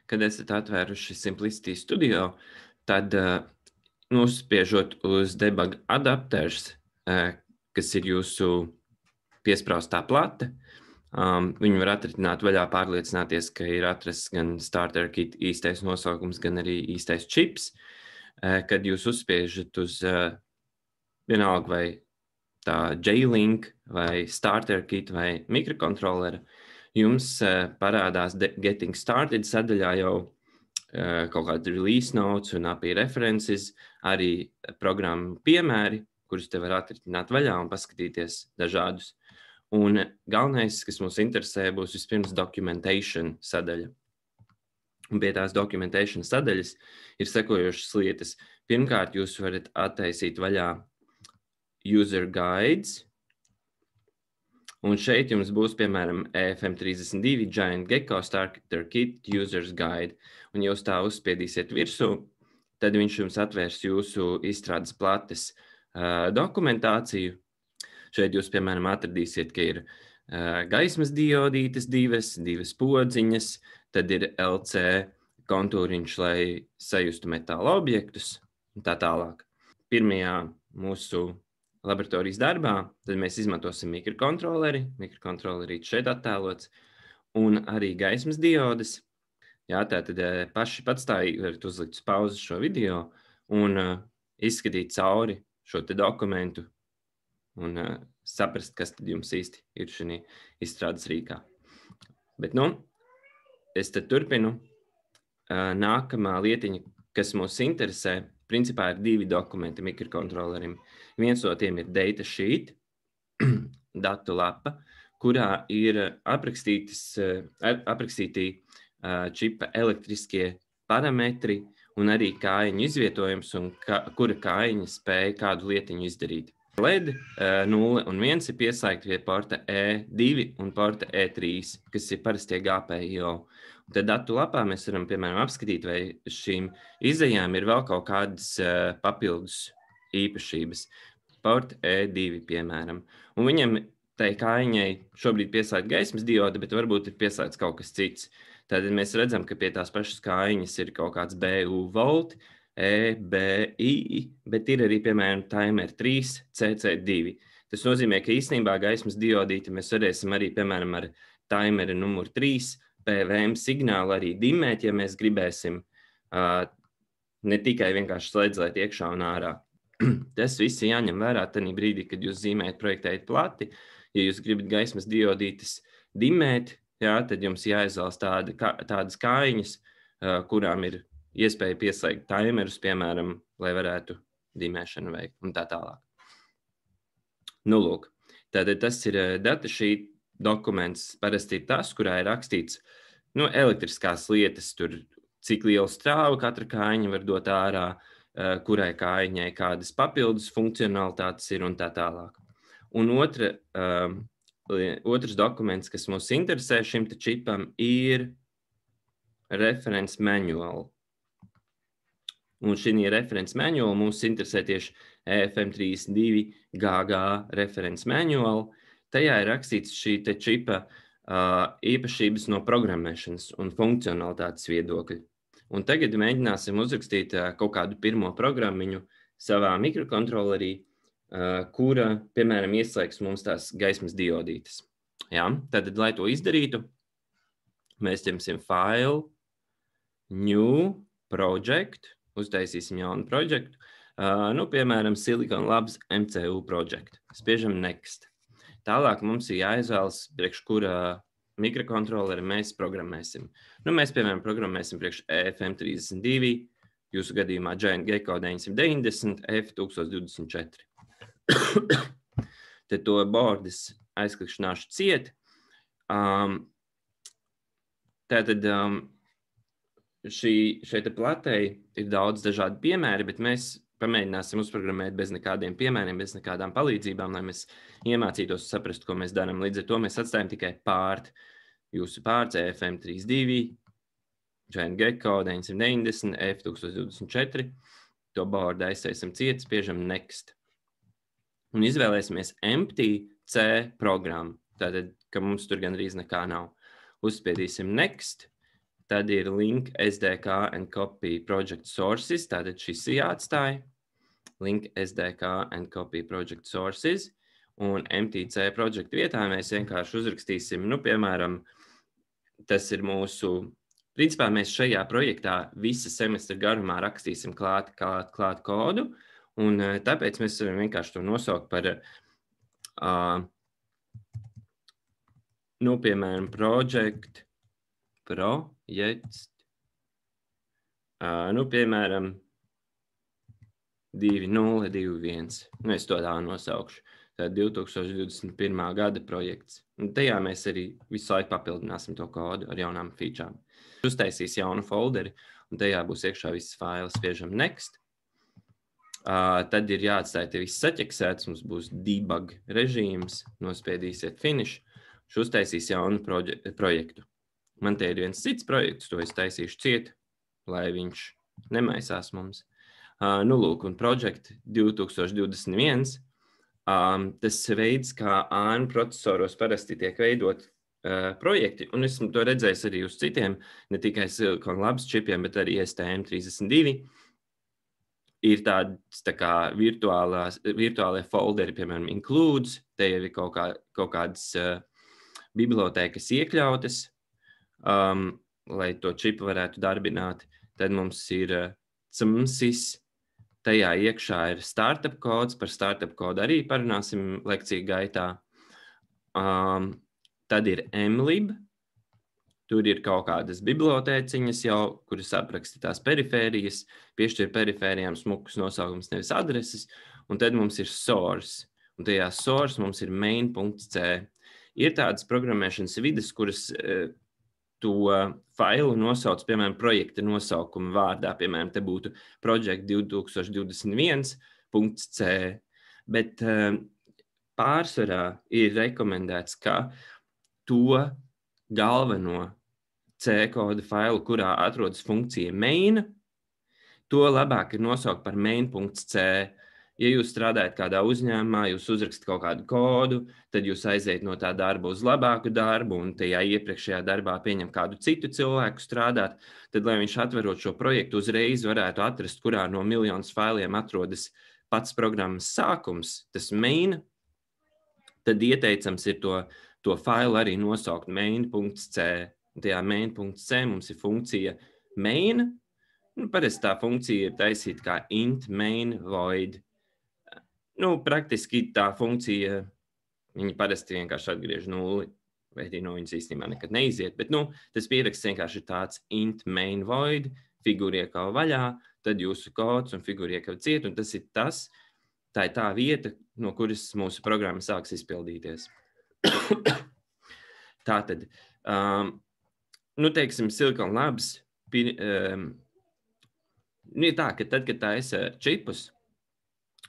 kad esat atvēruši Simplicity Studio, tad nospiežot uz debug adapters, kas ir jūsu piespraustā plate, viņu var atritināt vaļā, pārliecināties, ka ir atrasts gan starter kit īstais nosaukums, gan arī īstais čips. Kad jūs uzspiežat uz vienalga vai tā J-Link vai starter kit vai mikrokontrolera, jums parādās Getting Started sadaļā jau kaut kādi release notes un API references, arī programmu piemēri, kurus te var atritināt vaļā un paskatīties dažādus. Un galvenais, kas mums interesē, būs vispirms documentation sadaļa. Un pie tās documentation sadaļas ir sekojošas lietas. Pirmkārt, jūs varat attaisīt vaļā user guides. Un šeit jums būs, piemēram, EFM32 Giant Gecko Starter Kit Users Guide. Un ja jūs tā uzspiedīsiet virsū, tad viņš jums atvērs jūsu izstrādes plates dokumentāciju. Šeit jūs, piemēram, atradīsiet, ka ir gaismas diodītes divas podziņas, tad ir LC kontūriņš, lai sajustu metāla objektus un tā tālāk. Pirmajā mūsu laboratorijas darbā, tad mēs izmantosim mikrokontroleri šeit attēlots, un arī gaismas diodes. Jā, tātad patstāvīgi varat uzlikt uz pauzi šo video un izskatīt cauri šo te dokumentu un saprast, kas tad jums īsti ir šī izstrādes rīkā. Bet, es tad turpinu. Nākamā lietiņa, kas mūs interesē, principā ir divi dokumenti mikrokontrolerim. Viens no tiem ir datasheet, datu lapa, kurā ir aprakstīti čipa elektriskie parametri un arī kājiņu izvietojums un kura kājiņa spēja kādu lietiņu izdarīt. LED 0 un 1 ir piesaikti pie porta E2 un porta E3, kas ir parastie GPIO. Un tad datu lapā mēs varam, piemēram, apskatīt, vai šīm izejām ir vēl kaut kādas papildus īpašības. Porta E2, piemēram. Un viņam tai kājiņai šobrīd piesaist gaismas diode, bet varbūt ir piesaistīts kaut kas cits. Tad mēs redzam, ka pie tās pašas kājiņas ir kaut kāds BU volti, EBI, bet ir arī, piemēram, timer 3, CC2. Tas nozīmē, ka īstenībā gaismas diodīti mēs varēsim arī, piemēram, ar timeri numuru 3 PVM signālu arī dimmēt, ja mēs gribēsim, ne tikai vienkārši slēdzēt iekšā un ārā. Tas viss jāņem vērā tajā brīdī, kad jūs zīmējat, projektējat plati. Ja jūs gribat gaismas diodītes dimmēt, jā, tad jums jāizvēlas tādas kājiņas, kurām ir iespēja pieslēgt timerus, piemēram, lai varētu dimēšanu veikt un tā tālāk. Lūk, tātad tas ir datasheet dokuments, parasti ir tas, kurā ir rakstīts elektriskās lietas, tur cik lielu strāvu katra kājiņa var dot ārā, kurai kājiņai kādas papildus funkcionalitātes ir un tā tālāk. Un otrs dokuments, kas mums interesē šim te čipam, ir reference manual. Un šī reference manual mums interesē tieši EFM32 GG reference manual. Tajā ir rakstīts šī te čipa īpašības no programmēšanas un funkcionalitātes viedokļa. Un tagad mēģināsim uzrakstīt kaut kādu pirmo programmiņu savā mikrokontrolerī, kura, piemēram, ieslēgs mums tās gaismas diodītes. Jā, tad, lai to izdarītu, mēs ķemsim file, new project, uztaisīsim jaunu projektu, piemēram, Silicon Labs MCU project. Spiežam next. Tālāk mums ir jāizvēlas, priekš kura mikrokontroleri mēs programmēsim. Mēs, piemēram, programmēsim priekš EFM32, jūsu gadījumā Giant Gecko 990, F1024. Tad to bordes aizklikšķināšu ciet. Tātad šeit platei ir daudz dažādu piemēri, bet mēs pamēģināsim uzprogrammēt bez nekādiem piemēriem, bez nekādām palīdzībām, lai mēs iemācītos saprast, ko mēs darām. Līdz ar to mēs atstājam tikai jūsu pārts EFM32, Giant Gecko 990, F1024. To bordu aiztaisam ciet, spiežam next. Un izvēlēsimies empty C programmu. Tātad, ka mums tur gandrīz nekā nav. Uzspiedīsim next. Tad ir link SDK and copy project sources, tātad šis ir jāatstāj. Link SDK and copy project sources. Un MTC projektu vietā mēs vienkārši uzrakstīsim, piemēram, tas ir mūsu, principā mēs šajā projektā visa semestra garumā rakstīsim klāt kodu, un tāpēc mēs varam vienkārši to nosaukt par, piemēram, project, piemēram, 2021. Es to tā nosaukšu. Tā 2021. gada projekts. Un tajā mēs arī visu laiku papildināsim to kodu ar jaunām featurām. Uztaisīs jaunu folderi, un tajā būs iekšā visas failes, spiežam next. Tad ir jāatstāj te viss saķeksēts, mums būs debug režīms, nospiedīsiet finish, uztaisīs jaunu projektu. Man te ir viens cits projekts, to es taisīšu ciet, lai viņš nemaisās mums. Lūk, un projekt 2021, tas veids, kā ARM procesoros parasti tiek veidot projekti, un esmu to redzējis arī uz citiem, ne tikai Silicon Labs čipiem, bet arī STM32, ir tāds tā kā virtuālie folderi, piemēram, includes, te jau ir kaut kādas bibliotēkas iekļautas, lai to čipu varētu darbināt. Tad mums ir CMSIS, tajā iekšā ir startup kods, par startup kodu arī parunāsim lekciju gaitā. Tad ir MLib, tur ir kaut kādas bibliotēciņas jau, kuras apraksta tās perifērijas, piešķir perifērijām smukus nosaukums, nevis adreses, un tad mums ir source, un tajā source mums ir main.c. Ir tādas programmēšanas vides, kuras to failu nosauc, piemēram, projekta nosaukuma vārdā, piemēram, te būtu project 2021.c, bet pārsvarā ir rekomendēts, ka to galveno C koda failu, kurā atrodas funkcija main, to labāk ir nosaukt par main.c. Ja jūs strādājat kādā uzņēmumā, jūs uzrakstat kaut kādu kodu, tad jūs aiziet no tā darba uz labāku darbu, un tajā iepriekšējā darbā pieņem kādu citu cilvēku strādāt, tad, lai viņš atverot šo projektu, uzreiz varētu atrast, kurā no miljonus failiem atrodas pats programmas sākums, tas main, tad ieteicams ir to failu arī nosaukt main.c. Tajā main.c mums ir funkcija main. Parasti tā funkcija ir taisīta kā int main void. Praktiski tā funkcija, viņa parasti vienkārši atgriež nulli, vai arī no viņas īstenībā nekad neiziet, bet tas pieraksts vienkārši ir tāds int main void, figūra iekāva vaļā, tad jūsu kods un figūra iekāva ciet, un tas ir tā ir tā vieta, no kuras mūsu programma sāks izpildīties. Tātad, teiksim, Silicon Labs, ir tā, ka tad, kad taisa čipus,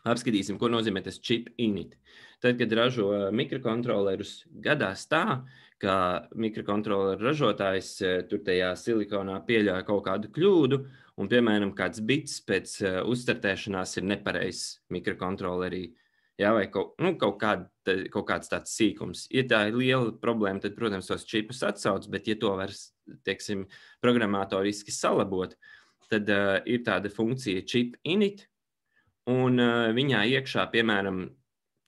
apskatīsim, ko nozīmē tas chip init. Tad, kad ražo mikrokontrolerus, gadās tā, ka mikrokontroleru ražotājs tur tajā silikonā pieļauj kaut kādu kļūdu, un, piemēram, kāds bits pēc uzstartēšanās ir nepareizs mikrokontrolerī. Jā, vai kaut kāds tāds sīkums. Ja tā ir liela problēma, tad, protams, tos čipus atsauc, bet ja to var, teiksim, programmatoriski salabot, tad ir tāda funkcija chip init, un viņā iekšā, piemēram,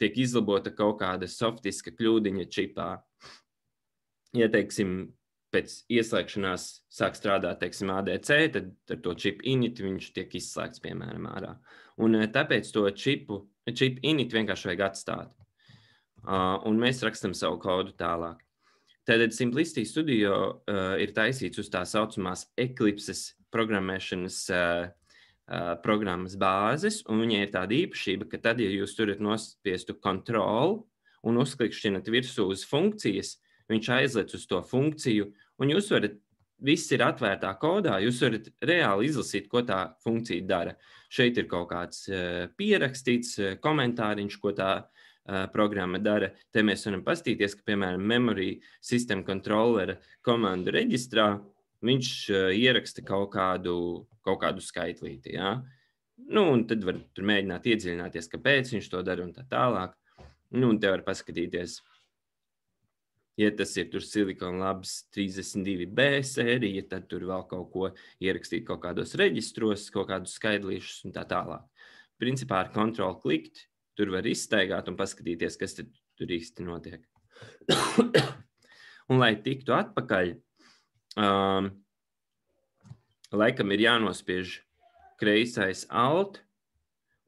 tiek izlabota kaut kāda softiska kļūdiņa čipā. Ja, teiksim, pēc ieslēgšanās sāk strādāt, teiksim, ADC, tad ar to chip init viņš tiek izslēgts, piemēram, ārā. Un tāpēc to chip init vienkārši vajag atstāt. Un mēs rakstam savu kodu tālāk. Tātad Simplicity Studio ir taisīts uz tā saucamās Eclipses programmēšanas programmas bāzes, un viņai ir tāda īpašība, ka tad, ja jūs turat nospiestu control un uzklikšķinat virsū uz funkcijas, viņš aizlec uz to funkciju, un jūs varat, viss ir atvērtā kodā, jūs varat reāli izlasīt, ko tā funkcija dara. Šeit ir kaut kāds pierakstīts komentāriņš, ko tā programma dara. Te mēs varam paskatīties, ka, piemēram, memory system controllera komandu reģistrā viņš ieraksta kaut kādu skaitlīti. Ja? Un tad var tur mēģināt iedziļināties, kāpēc viņš to dara un tā tālāk. Un te var paskatīties Ja tas ir tur Silicon Labs 32B sērija, tad tur vēl kaut ko ierakstīt kaut kādos reģistros, kaut kādus skaidrlīšus un tā tālāk. Principā ar kontroli klikt, tur var izstaigāt un paskatīties, kas tur īsti notiek. Un, lai tiktu atpakaļ, laikam ir jānospiež kreisais alt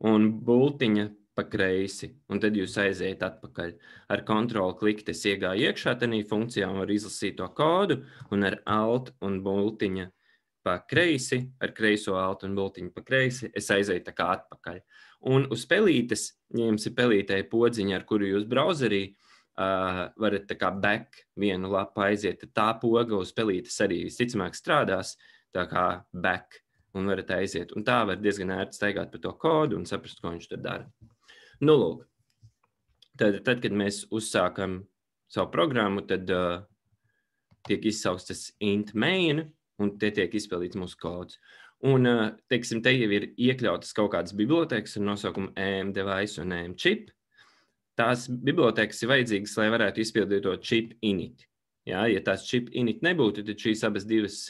un bultiņa pa kreisi, un tad jūs aiziet atpakaļ. Ar kontroli klikt es iegāju iekšā tenī funkcijā un varu izlasīt to kodu, un ar alt un bultiņa pa kreisi, ar kreiso alt un bultiņu pa kreisi, es aizēju tā kā atpakaļ. Un uz pelītes, ja jums ir pelītēja podziņa, ar kuru jūs browserī varat tā kā back vienu lapu aiziet, tad tā poga uz pelītes arī visticamāk strādās, tā kā back, un varat aiziet. Un tā var diezgan ērti staigāt pa to kodu un saprast, ko viņš tur dara. Nu, lūk. Tad, kad mēs uzsākam savu programmu, tad tiek izsaukts tas int main, un te tiek izpildīts mūsu kods. Un, teiksim, te jau ir iekļautas kaut kādas bibliotēkas ar nosaukumu EM-device un EM-chip. Tās bibliotēkas ir vajadzīgas, lai varētu izpildīt to chip init. Ja tās chip init nebūtu, tad šīs abas divas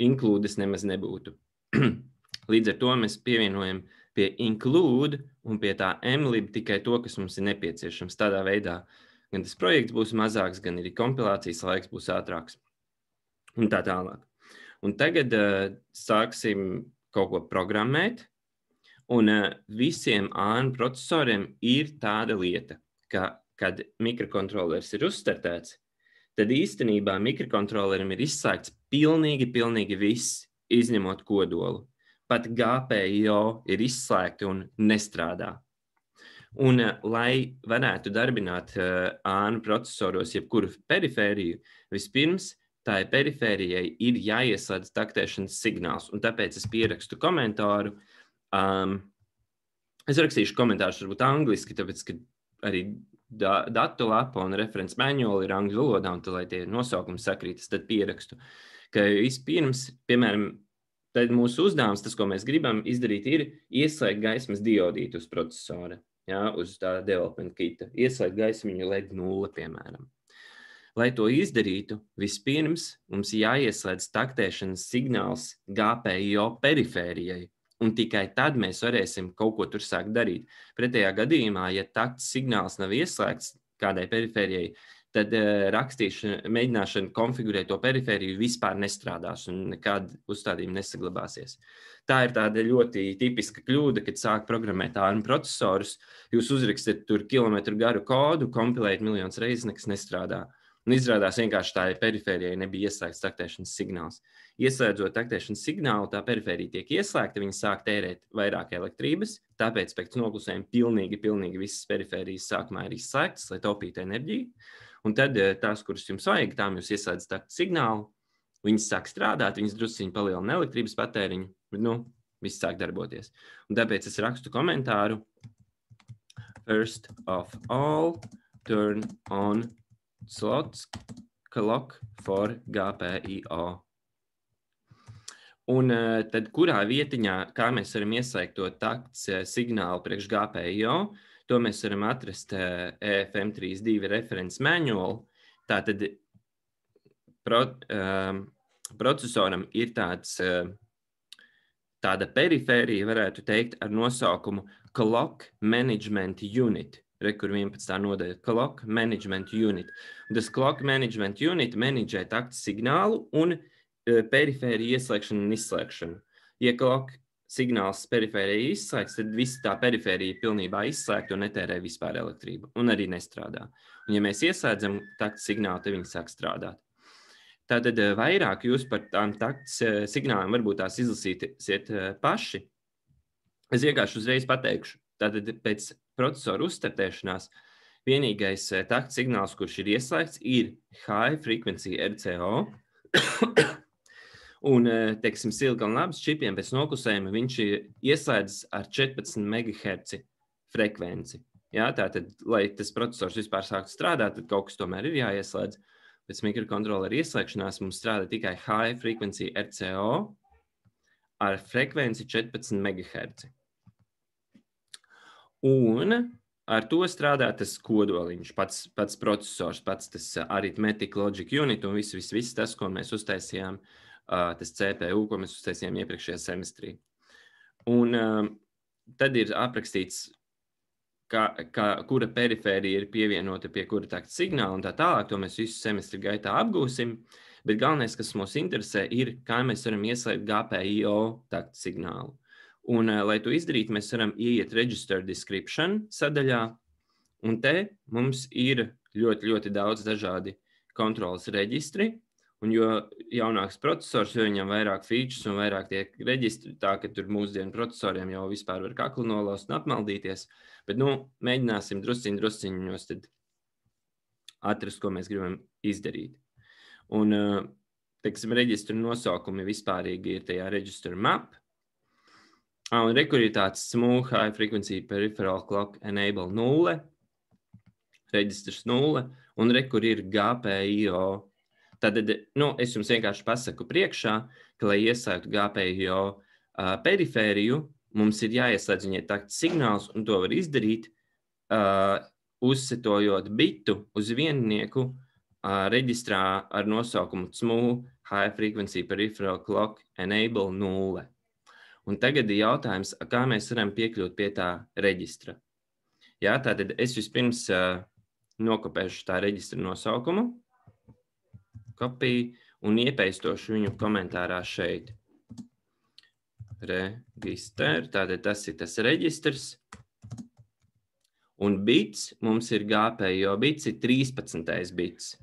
includes nemaz nebūtu. Līdz ar to mēs pievienojam pie include un pie tā mlib tikai to, kas mums ir nepieciešams. Tādā veidā gan tas projekts būs mazāks, gan arī kompilācijas laiks būs ātrāks. Un tā tālāk. Un tagad sāksim kaut ko programmēt. Un visiem ARM procesoriem ir tāda lieta, ka, kad mikrokontrolers ir uzstartēts, tad īstenībā mikrokontrolerim ir izslēgts pilnīgi viss, izņemot kodolu. Pat GPIO ir izslēgti un nestrādā. Un, lai varētu darbināt ARM procesoros jebkuru perifēriju, vispirms tā perifērijai ir jāieslēdz taktēšanas signāls. Un tāpēc es pierakstu komentāru. Es rakstīšu komentārus varbūt angliski, tāpēc, ka arī datu lapa un referents manuāli ir angļu valodā, un tad, lai tie nosaukumi sakrītas, tad pierakstu, ka vispirms, piemēram, tad mūsu uzdevums, tas, ko mēs gribam izdarīt, ir ieslēgt gaismas diodītu uz procesora, uz tā development kita, ieslēgt gaismiņu LED 0, piemēram. Lai to izdarītu, vispirms mums jāieslēdz taktēšanas signāls GPIO perifērijai, un tikai tad mēs varēsim kaut ko tur sākt darīt. Pretējā gadījumā, ja takts signāls nav ieslēgts kādai perifērijai, tad mēģināšana konfigurēt to perifēriju vispār nestrādās un nekāda uzstādījuma nesaglabāsies. Tā ir tāda ļoti tipiska kļūda, kad sāk programmēt ARM procesorus, jūs uzrakstat tur kilometru garu kodu, kompilējat miljonus reizes, nekas nestrādā. Un izrādās vienkārši tā perifērijai nebija ieslēgts taktēšanas signāls. Ieslēdzot taktēšanas signālu, tā perifērija tiek ieslēgta, viņa sāk tērēt vairāk elektrības, tāpēc pēc noklusējuma pilnīgi visas perifērijas sākumā ir izslēgtas, lai taupītu enerģiju. Un tad tās, kuras jums vajag, tām jūs ieslēdzat taktu signālu, viņas sāk strādāt, viņas drusciņi palielina elektrības patēriņu, bet, viss sāk darboties. Un tāpēc es rakstu komentāru. First of all, turn on slots clock for GPIO. Un tad kurā vietiņā, kā mēs varam ieslēgt to takts signālu priekš GPIO, to mēs varam atrast EFM32 reference manual. Tātad procesoram ir tāda perifērija, varētu teikt, ar nosaukumu Clock Management Unit. Rekur 11. nodaļa, Clock Management Unit. Tas Clock Management Unit menedžē taktu signālu un perifēriju ieslēgšanu un izslēgšanu. Ja clock signāls perifērija izslēgts, tad visa tā perifērija pilnībā izslēgta un netērē vispār elektrību un arī nestrādā. Un ja mēs ieslēdzam taktu signālu, tad viņi sāk strādāt. Tātad vairāk jūs par tām taktu signāliem varbūt tās izlasīsiet paši. Es vienkārši uzreiz pateikšu. Tātad pēc procesora uzstartēšanās vienīgais taktu signāls, kurš ir ieslēgts, ir High Frequency RCO. Un, teiksim, Silicon Labs čipiem pēc noklusējuma viņš ir ieslēdzis ar 14 MHz frekvenci. Tātad, lai tas procesors vispār sāktu strādāt, tad kaut kas tomēr ir jāieslēdz. Pēc mikrokontroleru ieslēgšanās mums strādā tikai High Frequency RCO ar frekvenci 14 MHz. Un ar to strādā tas kodoliņš, pats processors, pats tas arithmetic logic unit un viss tas, ko mēs uztaisījām, tas CPU, ko mēs uztaisījām iepriekšējā semestrī. Un tad ir aprakstīts, kura perifērija ir pievienota pie kura takta signāla un tā tālāk, to mēs visu semestri gaitā apgūsim, bet galvenais, kas mūs interesē, ir, kā mēs varam ieslēgt GPIO takta signālu. Un, lai to izdarītu, mēs varam ieiet Register Description sadaļā, un te mums ir ļoti, ļoti daudz dažādi kontrolas reģistri, un jo jaunāks processors, jo viņam vairāk features un vairāk tiek reģistri, tā, ka tur mūsdienu procesoriem jau vispār var kaklu nolaust un apmaldīties, bet, mēģināsim drusciņos tad atrast, ko mēs gribam izdarīt. Un, teiksim, reģistru nosaukumi vispārīgi ir tajā Register Map, un rekur ir tāds Smooth High Frequency Peripheral Clock Enable 0, reģistrs 0, un rekur ir GPIO. Tātad, es jums vienkārši pasaku priekšā, ka, lai ieslēgtu GPIO perifēriju, mums ir jāieslēdz viņai takta signāls, un to var izdarīt, uzsetojot bitu uz viennieku reģistrā ar nosaukumu Smooth High Frequency Peripheral Clock Enable 0. Un tagad ir jautājums, kā mēs varam piekļūt pie tā reģistra. Jā, tātad es vispirms nokopēšu tā reģistra nosaukumu, kopiju un iepeistošu viņu komentārā šeit. Register, tātad tas ir tas reģistrs. Un bits mums ir GPIO bits, ir 13. bits.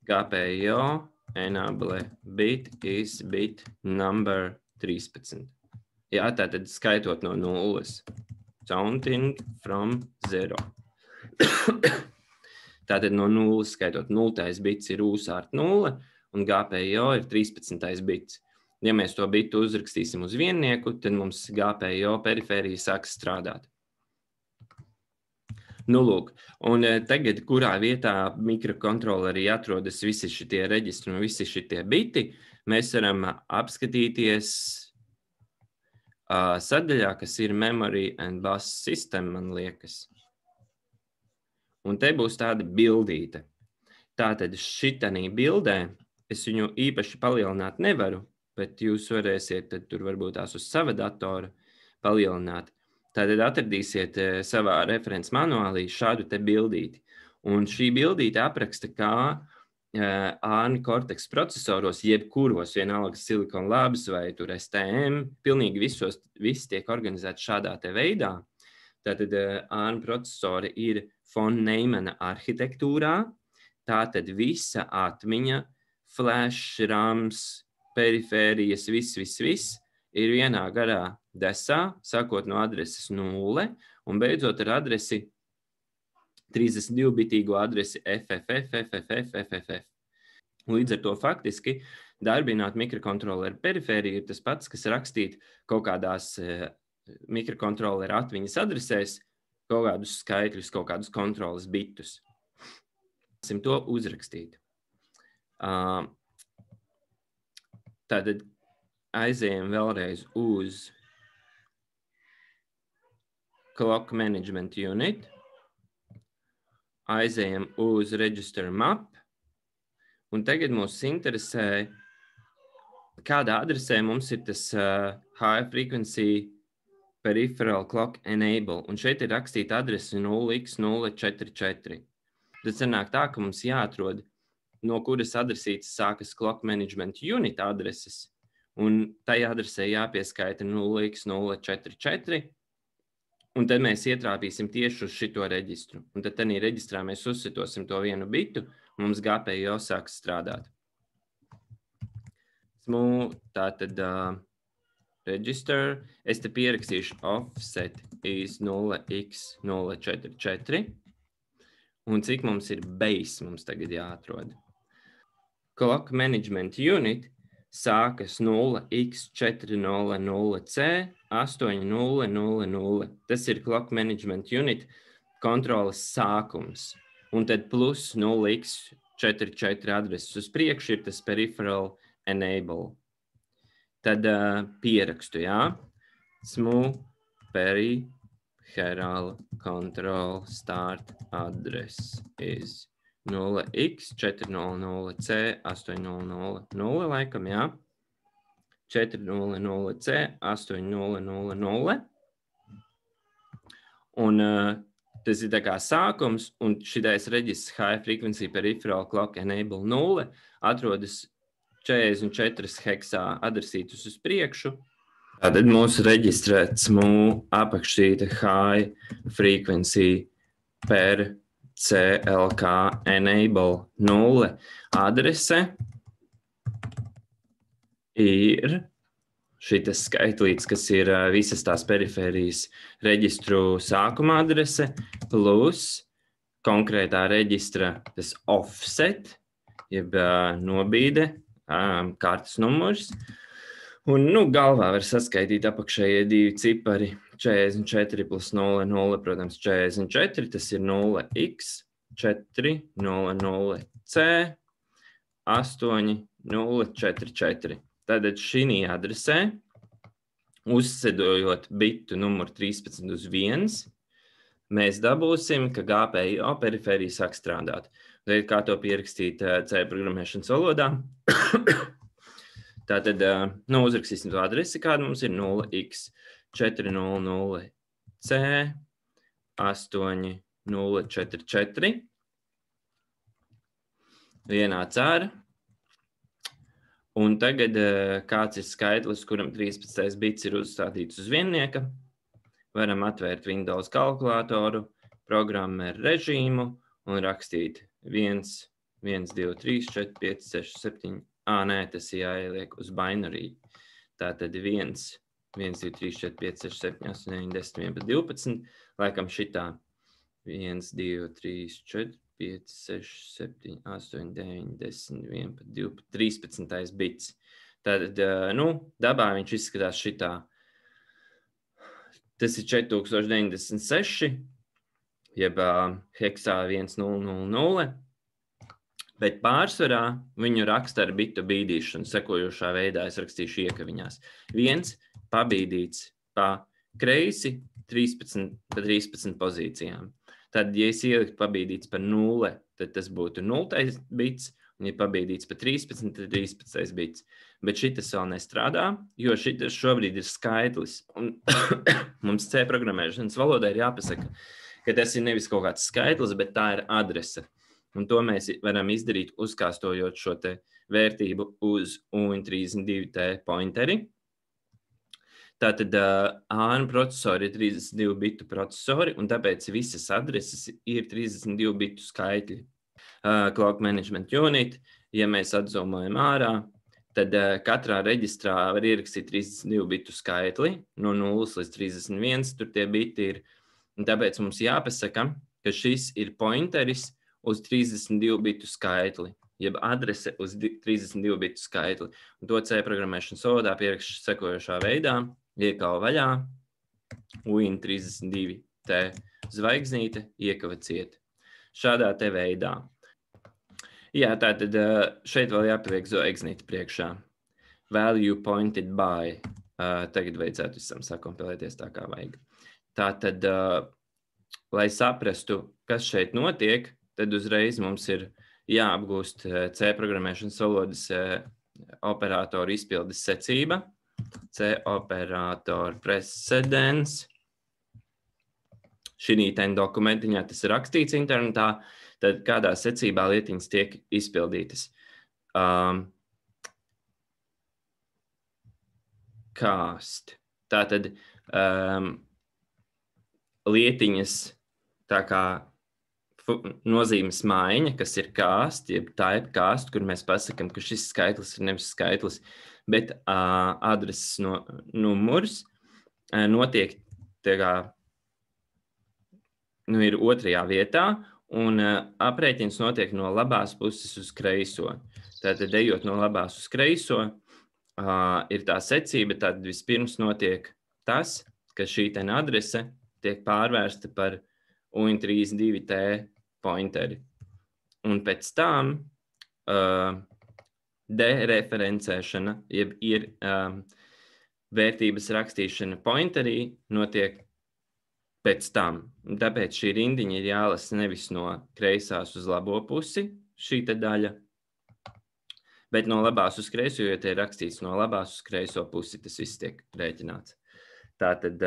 GPIO enable bit is bit number 13. Jā, tātad skaitot no 0. Counting from 0. Tātad no 0 skaitot 0. bits ir USART 0 un GPIO ir 13. bits. Ja mēs to bitu uzrakstīsim uz viennieku, tad mums GPIO perifērija sāks strādāt. Lūk, un tagad, kurā vietā mikrokontrolerī atrodas visi šitie reģistri un visi šitie biti, mēs varam apskatīties sadaļā, kas ir Memory and Bus System, man liekas. Un te būs tāda bildīte. Tātad šitanī bildē, es viņu īpaši palielināt nevaru, bet jūs varēsiet tad tur varbūt tās uz sava datora palielināt. Tātad atradīsiet savā referents manuālī šādu te bildīti. Un šī bildīte apraksta, kā ARM Cortex procesoros, jebkuros vienalga Silicon Labs vai tur STM, pilnīgi viss tiek organizēts šādā te veidā. Tātad ARM procesori ir von Neumana arhitektūrā, tātad visa atmiņa, flash, rams, perifērijas, viss ir vienā garā desā, sākot no adreses 0 un beidzot ar adresi 32-bitīgo adresi FFF. Līdz ar to faktiski darbināt mikrokontroleru perifēriju ir tas pats, kas rakstīt kaut kādās mikrokontroleru atmiņas adresēs kaut kādus skaitļus, kaut kādus kontroles bitus. Mēs to uzrakstīt. Tātad aizējam vēlreiz uz Clock Management Unit, aizējam uz Register Map, un tagad mūs interesē, kādā adresē mums ir tas High Frequency Peripheral Clock Enable, un šeit ir rakstīta adrese 0x044. Tad sanāk tā, ka mums jāatrod, no kuras adresītes sākas Clock Management Unit adreses, un tajā adresē jāpieskaita 0x044, un tad mēs ietrāpīsim tieši uz šito reģistru. Un tad tādā reģistrā mēs uzsitosim to vienu bitu, un mums GPIO sāks strādāt. Tātad register, es te pierakstīšu offset is 0x044, un cik mums ir base mums tagad jāatrod. Clock Management Unit sākas 0x400C8000. Tas ir Clock Management Unit kontroles sākums. Un tad plus 0x44 adreses uz priekšu ir tas Peripheral Enable. Tad pierakstu, jā. Smooth Peripheral Herald control start address is 0x400C8000 laikam, jā. 400C8000. Un tas ir tā kā sākums, un šitais reģistrs high frequency peripheral clock enable 0 atrodas 44 heksā adresītus uz priekšu. Tātad mūsu reģistrē CMU apakšīta high frequency per CLK enable 0 adrese ir šitas skaitlīts, kas ir visas tās perifērijas reģistru sākuma adrese, plus konkrētā reģistra tas offset, jeb nobīde, kartas numurs. Un, galvā var saskaitīt apakšējie divi cipari, 44 plus 0, 0, protams, 44, tas ir 0x, 400C, 8044. Tātad šī adresē, uzsedojot bitu numuru 13 uz 1, mēs dabūsim, ka GPIO perifērija sāk strādāt. Tad, kā to pierakstīt C programmēšanas valodā, tātad uzrakstīsim to adresi, kāda mums ir 0x400C 8044. Vienā cēra. Un tagad kāds ir skaitlis, kuram 13. bits ir uzstādīts uz viennieka. Varam atvērt Windows kalkulātoru, programmēr režīmu un rakstīt 1, 1, 2, 3, 4, 5, 6, 7. Nē, tas jāieliek uz binary. Tātad 1, 1, 2, 3, 4, 5, 6, 7, 8, 9, 10, 11, 12. Laikam šitā 1, 2, 3, 4, 5, 6, 7, 8, 9, 10, 11, 12, 13. bits. Tātad, dabā viņš izskatās šitā. Tas ir 4096, jeb heksā 1000. Bet pārsvarā viņu raksta ar bitu bīdīšanu, sekojošā veidā es rakstīšu iekaviņās. 1 pabīdīts pa kreisi 13 pa 13 pozīcijām. Tad, ja es ieliktu pabīdīts pa 0, tad tas būtu 0. bits, un ja pabīdīts pa 13, tad 13. bits. Bet šitas vēl nestrādā, jo šitas šobrīd ir skaitlis. Un mums C programmēšanas valodā ir jāpasaka, ka tas ir nevis kaut kāds skaitlis, bet tā ir adrese. Un to mēs varam izdarīt, uzkāstojot šo te vērtību uz UIN32T pointeri. Tātad ARM procesori ir 32 bitu procesori, un tāpēc visas adreses ir 32 bitu skaitļi. Clock Management Unit, ja mēs atzumojam ārā, tad katrā reģistrā var ierakstīt 32 bitu skaitli, no 0 līdz 31, tur tie biti ir. Un tāpēc mums jāpasaka, ka šis ir pointeris uz 32 bitu skaitli, jeb adrese uz 32 bitu skaitli. Un to C programmēšanas valodā pierakst sekojošā veidā, iekava vaļā, UIN32T zvaigznīte, iekava ciet. Šādā te veidā. Jā, tātad šeit vēl jāpaliek zvaigznīte priekšā. Value pointed by. Tagad vajadzētu visam sakompilēties tā kā vajag. Tātad, lai saprastu, kas šeit notiek, tad uzreiz mums ir jāapgūst C programmēšanas valodas operatoru izpildes secība. C operator precedence. Šī ten dokumentiņā tas ir rakstīts internetā, tad kādā secībā lietiņas tiek izpildītas. Cast. Tātad lietiņas tā kā nozīmes maiņa, kas ir cast, jeb typecast, kur mēs pasakam, ka šis skaitlis ir nevis skaitlis, bet adreses numurs notiek tā kā, ir otrajā vietā, un aprēķins notiek no labās puses uz kreiso. Tātad, ejot no labās uz kreiso, ir tā secība, tad vispirms notiek tas, ka šī ten adrese tiek pārvērsta par UIN32T pointeri. Un pēc tam dereferencēšana, jeb ir vērtības rakstīšana pointerī, notiek pēc tam. Tāpēc šī rindiņa ir jālasa nevis no kreisās uz labo pusi, šī te daļa, bet no labās uz kreiso, jo te ir rakstīts no labās uz kreiso pusi, tas viss tiek rēķināts. Tātad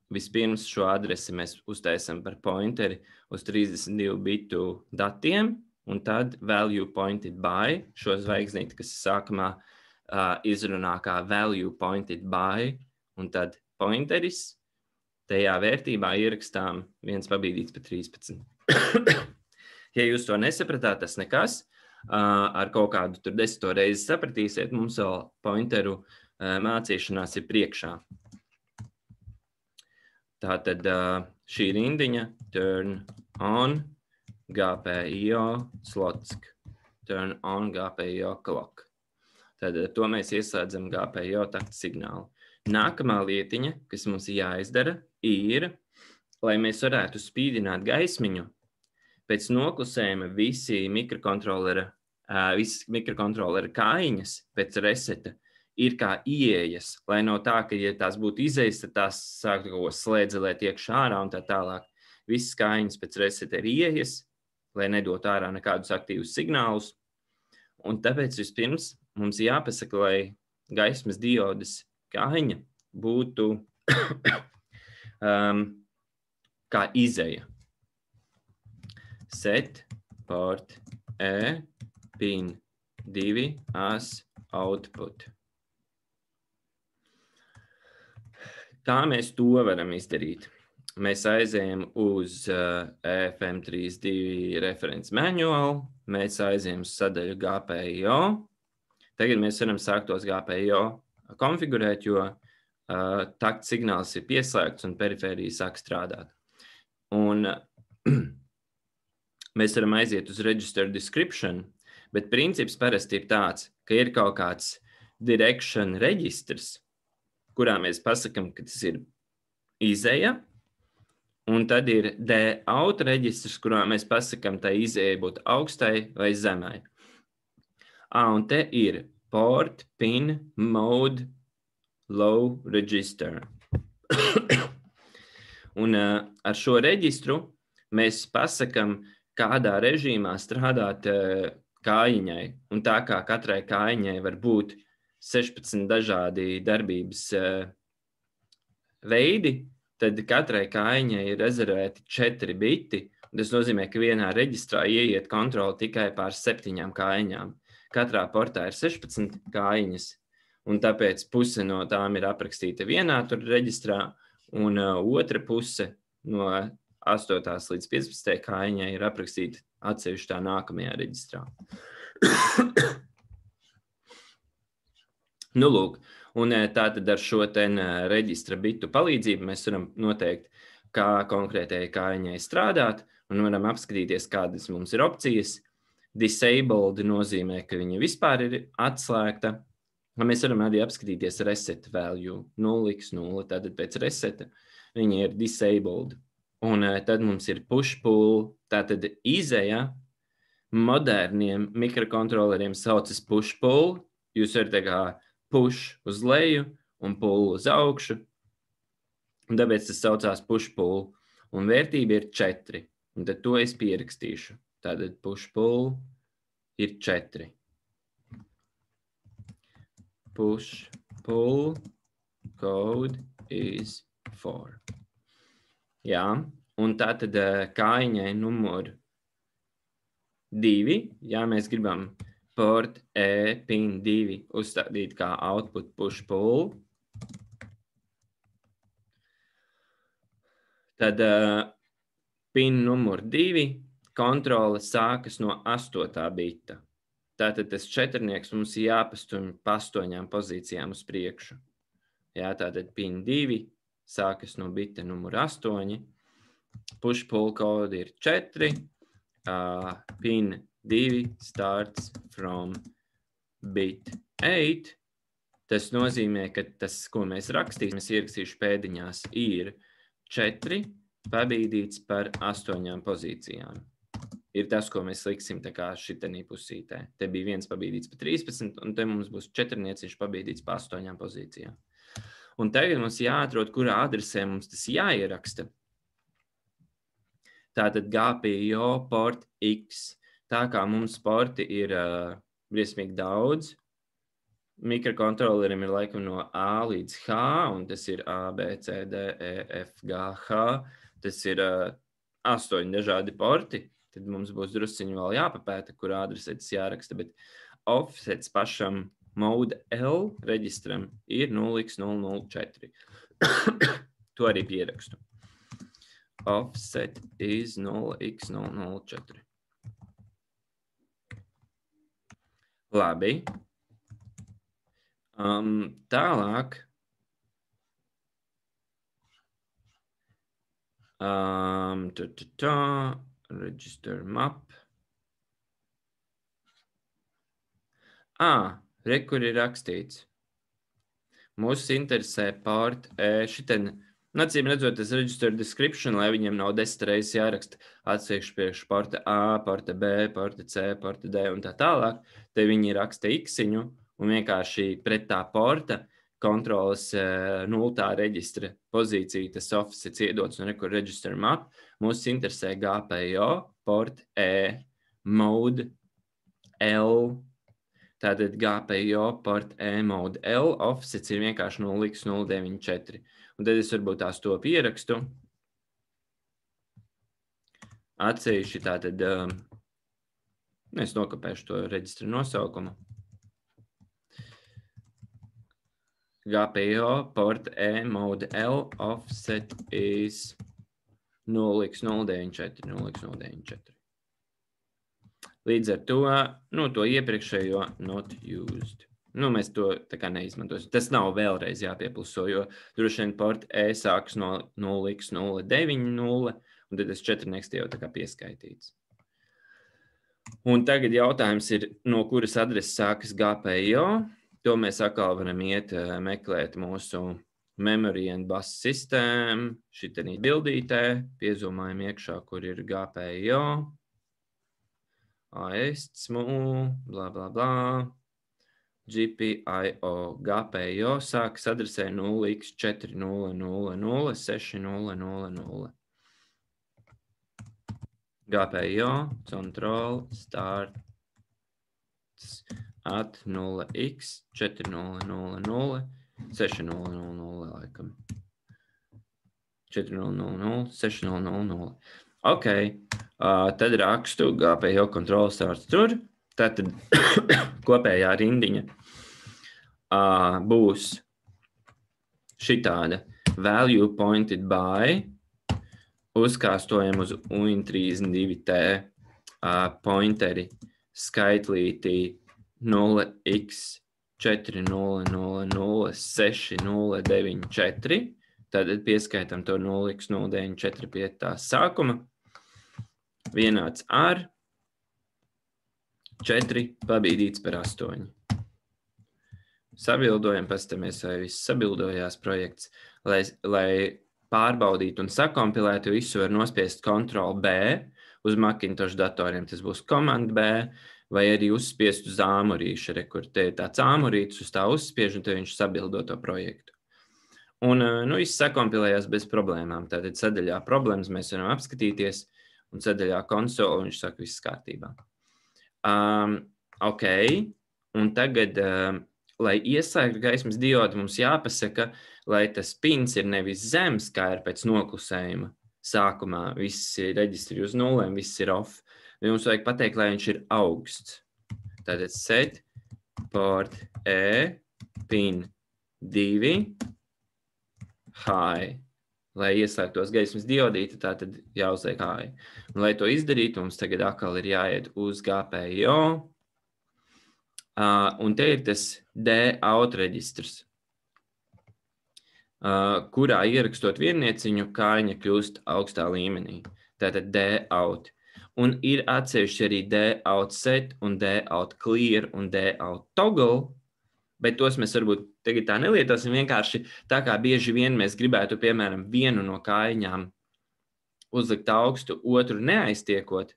vispirms šo adresi mēs uztaisam par pointeri uz 32 bitu datiem, un tad value pointed by, šo zvaigznīti, kas sākumā izrunā kā value pointed by, un tad pointeris, tajā vērtībā ierakstām 1 pabīdīts pa 13. Ja jūs to nesapratāt, tas nekas. Ar kaut kādu tur 10. reizi sapratīsiet, mums vēl pointeru mācīšanās ir priekšā. Tātad šī rindiņa turn on GPIO slotsk, turn on GPIO clock. Tad to mēs ieslēdzam GPIO takta signālu. Nākamā lietiņa, kas mums jāizdara, ir, lai mēs varētu spīdināt gaismiņu, pēc noklusējuma visi mikrokontrolera kājiņas pēc reseta ir kā ieejas, lai no tā, ka, ja tās būtu izejas, tad tās sāktu kaut ko slēdzelēt iekšā ārā un tā tālāk. Visas kājiņas pēc reseta ir ieejas, lai nedot ārā nekādus aktīvus signālus. Un tāpēc vispirms mums jāpasaka, lai gaismas diodes kājiņa būtu kā izeja. Set port E pin 2 as output. Kā mēs to varam izdarīt? Mēs aizējam uz EFM32 reference manual, mēs aizējam uz sadaļu GPIO. Tagad mēs varam sākt tos GPIO konfigurēt, jo takta signāls ir pieslēgts un perifērija sāk strādāt. Un mēs varam aiziet uz register description, bet princips parasti ir tāds, ka ir kaut kāds direction registrs, kurā mēs pasakam, ka tas ir izeja, un tad ir D-out reģistrs, kurā mēs pasakam, tai izejai būtu augstai vai zemai. Un te ir port, pin, mode, low register. Un ar šo reģistru mēs pasakam, kādā režīmā strādāt kājiņai. Un tā kā katrai kājiņai var būt 16 dažādi darbības veidi, tad katrai kājiņai ir rezervēti 4 biti. Tas nozīmē, ka vienā reģistrā ieiet kontroli tikai pār 7 kājiņām. Katrā portā ir 16 kājiņas, un tāpēc puse no tām ir aprakstīta vienā tur reģistrā, un otra puse no 8. līdz 15. kājiņai ir aprakstīta atsevišķā nākamajā reģistrā. Nu, lūk, un tātad ar šo reģistra bitu palīdzību mēs varam noteikt, kā konkrētajai kājiņai strādāt, un varam apskatīties, kādas mums ir opcijas. Disabled nozīmē, ka viņa vispār ir atslēgta. Mēs varam arī apskatīties reset value 0x0, tātad pēc reseta viņa ir disabled. Un tad mums ir push-pull, tātad izeja moderniem mikrokontroleriem saucas push-pull. Jūs varat tā kā push uz leju un pull uz augšu. Un tāpēc tas saucās push-pull. Un vērtība ir 4. Un tad to es pierakstīšu. Tātad push-pull ir 4. Push-pull code is 4. Jā, un tātad kājiņai numur 2, ja mēs gribam port E pin 2 uzstādīt kā output push-pull, tad pin numur 2 kontrole sākas no 8. bita. Tātad tas 4 mums jāpastumj pa 8 pozīcijām uz priekšu. Jā, tātad pin 2 sākas no bita numur 8, push-pull kode ir 4, pin 2 starts from bit 8. Tas nozīmē, ka tas, ko mēs rakstīsim, es ierakstīšu pēdiņās, ir 4 pabīdīts par 8 pozīcijām. Ir tas, ko mēs liksim tā kā šitenī pusītē. Te bija 1 pabīdīts par 13, un te mums būs 4 pabīdīts par 8 pozīcijām. Un tagad mums jāatrod, kurā adresē mums tas jāieraksta. Tātad GPIO port X. Tā kā mums porti ir briesmīgi daudz, mikrokontrolerim ir laikam no A līdz H, un tas ir A, B, C, D, E, F, G, H. Tas ir 8 dažādi porti. Tad mums būs drusciņi vēl jāpapēta, kur adresētas jāraksta, bet offsets pašam mode L reģistram ir 0x004. To arī pierakstu. Offset is 0x004. Labi. Tālāk. Register map. Re, kur ir rakstīts. Mūs interesē port šiten, acīm redzot, tas register description, lai viņiem nav 10 reizes jāraksta atsevišķi priekš porta A, porta B, porta C, porta D un tā tālāk. Te viņi raksta X-iņu un vienkārši pret tā porta kontrolas nultā reģistra pozīcija, tas offsets iedots un rekur register map. Mūs interesē GPIO, port E, mode L. Tātad GPIO port E mode L, offsets ir vienkārši 0x094. Un tad es varbūt tās to pierakstu. Atsevišķi tātad, es nokopēšu to reģistra nosaukumu. GPIO port E mode L, offset is 0x094, 0x094. Līdz ar to, to iepriekšējo not used. Mēs to tā kā neizmantosim. Tas nav vēlreiz jāpiepluso, jo droši vien port E sāks no 0x090, un tad tas 4 jau tā kā pieskaitīts. Un tagad jautājums ir, no kuras adreses sākas GPIO. To mēs atkal varam iet meklēt mūsu memory and bus sistēmu. Šitā bildītē piezumājam iekšā, kur ir GPIO. ASMU, bla, bla, bla. GPIO, GPIO sākas adresē 0x40006000. GPIO, control, start at 0x40006000 laikam. 40006000. Ok, tad rakstu GPIO control starts tur. Tātad kopējā rindiņa būs šitāda value pointed by, uzkāstojam uz Win32T pointeri skaitlītī 0x40006094. Tātad pieskaitam to 0x094 pie tā sākuma. Vienāds ar 4 pabīdīts par 8. Sabildojam, pastamies, vai viss sabildojās projekts. Lai pārbaudītu un sakompilētu visu, var nospiest Ctrl B. Uz Macintosh datoriem tas būs Command B, vai arī uzspiest uz āmurīša, kur te ir tāds āmurītis, uz tā uzspiež, un te viņš sabildo to projektu. Un viss sakompilējās bez problēmām. Tātad sadaļā problēmas mēs varam apskatīties, un sadaļā konsole viņš saka, viss kārtībā. Ok, un tagad, lai ieslēgtu gaismas diodu, mums jāpasaka, lai tas pins ir nevis zems, kā ir pēc noklusējuma sākumā, viss ir reģistri uz nulēm, viss ir off. Mums vajag pateikt, lai viņš ir augsts. Tātad set port E pin 2 high. Lai ieslēgtos gaismas diodīti, tā tad jāuzliek high. Un, lai to izdarītu, mums tagad atkal ir jāiet uz GPIO. Un te ir tas D-out reģistrs, kurā ierakstot viennieciņu, kājiņa kļūst augstā līmenī. Tātad D-out. Un ir atsevišķi arī D-out set un D-out clear un D-out toggle, bet tos mēs varbūt tagad tā nelietosim, vienkārši tā kā bieži vien mēs gribētu, piemēram, vienu no kājiņām uzlikt augstu, otru neaiztiekot,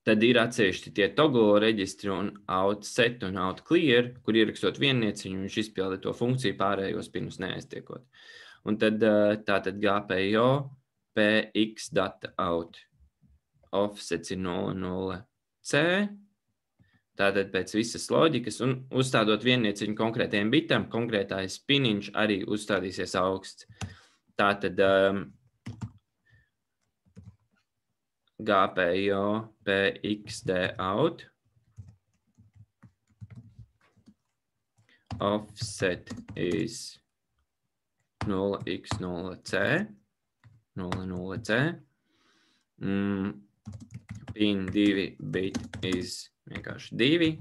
tad ir atsevišķi tie toggle reģistri un out set un out clear, kur ierakstot viennieciņu, viņš izpilda to funkciju pārējos pinus neaiztiekot. Un tad tātad GPIO px data out. Offsets ir 00C. Tātad pēc visas loģikas un uzstādot viennieciņu konkrētajiem bitam, konkrētais piniņš arī uzstādīsies augsts. Tātad GPIO PXD out. Offset is 0x0C. 00C. Pin 2 bit is vienkārši 2.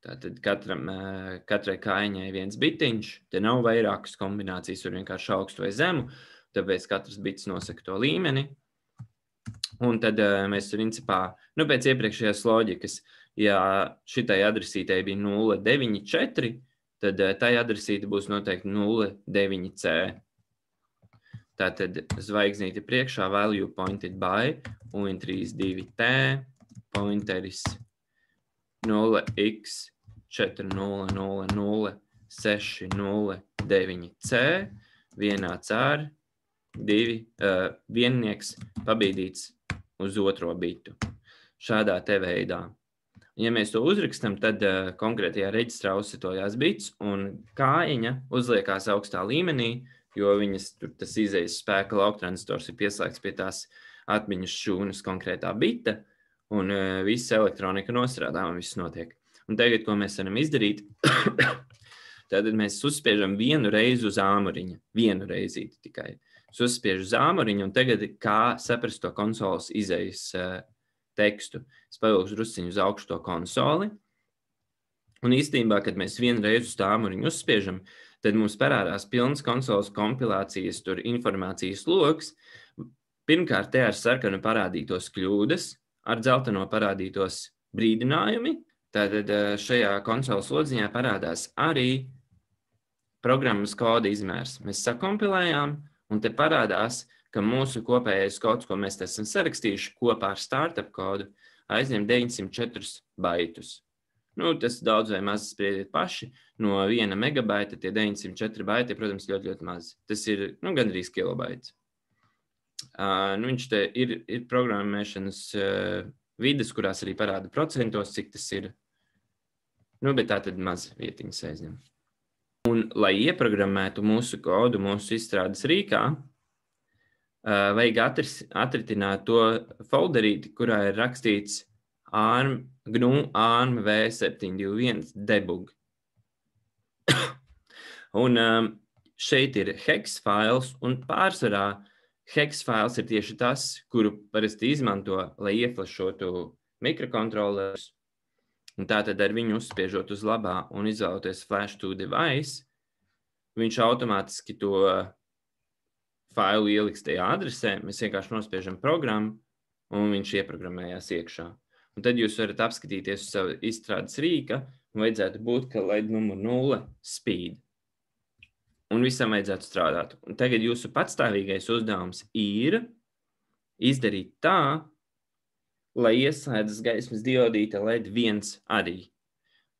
Tātad katrai kaiņai viens bitiņš. Te nav vairākas kombinācijas, var vienkārši augstu vai zemu, tāpēc katrs bits nosaka to līmeni. Un tad mēs principā, pēc iepriekšējās loģikas, ja šitai adresītei bija 094, tad tai adresīte būs noteikti 09C. Tātad zvaigznīte priekšā value pointed by uint32T pointeris 0x40006009C vienāds ar viennieks pabīdīts uz otro bitu. Šādā te veidā. Ja mēs to uzrakstam, tad konkrētajā reģistrā uzsitojās bits un kājiņa uzliekās augstā līmenī, jo tas izejas spēka lauktransistors ir pieslēgts pie tās atmiņas šūnas konkrētā bita, un visa elektronika nostrādā un viss notiek. Un tagad, ko mēs varam izdarīt, tad mēs uzspiežam vienu reizi uz āmuriņa, vienu reizīti tikai. Es uzspiežu uz āmuriņu, un tagad kā saprast to konsoles izejas tekstu. Es pavilkšu drusciņu uz augšu to konsoli, un īstenībā, kad mēs vienu reizi uz tā āmuriņu uzspiežam, tad mums parādās pilns konsoles kompilācijas, tur informācijas loks. Pirmkārt, te ar sarkanu parādītos kļūdas, ar dzelteno parādītos brīdinājumi. Tātad šajā konsoles lodziņā parādās arī programmas koda izmērs. Mēs sakompilējām, un te parādās, ka mūsu kopējais kods, ko mēs esam sarakstījuši kopā ar startup kodu, aizņem 904 baitus. Tas daudz vai maz spriediet paši. No 1 megabaita tie 904 baiti, protams, ļoti, ļoti maz. Tas ir gandrīz kilobaits. Viņš te ir programmēšanas vides, kurās arī parāda procentos, cik tas ir. Bet tā tad maz vietiņas aizņem. Un, lai ieprogrammētu mūsu kodu mūsu izstrādes rīkā, vajag atritināt to folderīti, kurā ir rakstīts GNU ARM V721 debug. Un šeit ir hex files, un pārsvarā hex files ir tieši tas, kuru parasti izmanto, lai ieflašotu mikrokontrolerus. Un tātad ar viņu uzspiežot uz labā un izvēloties flash to device, viņš automātiski to failu ieliks tajā adresē, mēs vienkārši nospiežam programmu, un viņš ieprogrammējās iekšā. Un tad jūs varat apskatīties uz savu izstrādes rīka, un vajadzētu būt, ka laid numur 0 speed. Un visam vajadzētu strādāt. Un tagad jūsu patstāvīgais uzdevums ir izdarīt tā, lai ieslēdzas gaismas diodīte LED 1 arī.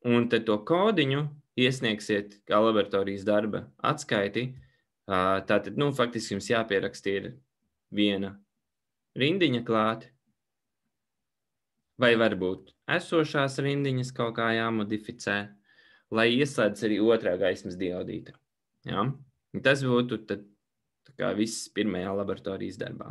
Un tad to kodiņu iesniegsiet kā laboratorijas darba atskaiti. Tātad, faktiski jums jāpieraksta ir viena rindiņa klāt, vai varbūt esošās rindiņas kaut kā jāmodificē, lai ieslēdz arī otrā gaismas diodīte. Ja? Tas būtu tad, tā kā viss pirmajā laboratorijas darbā.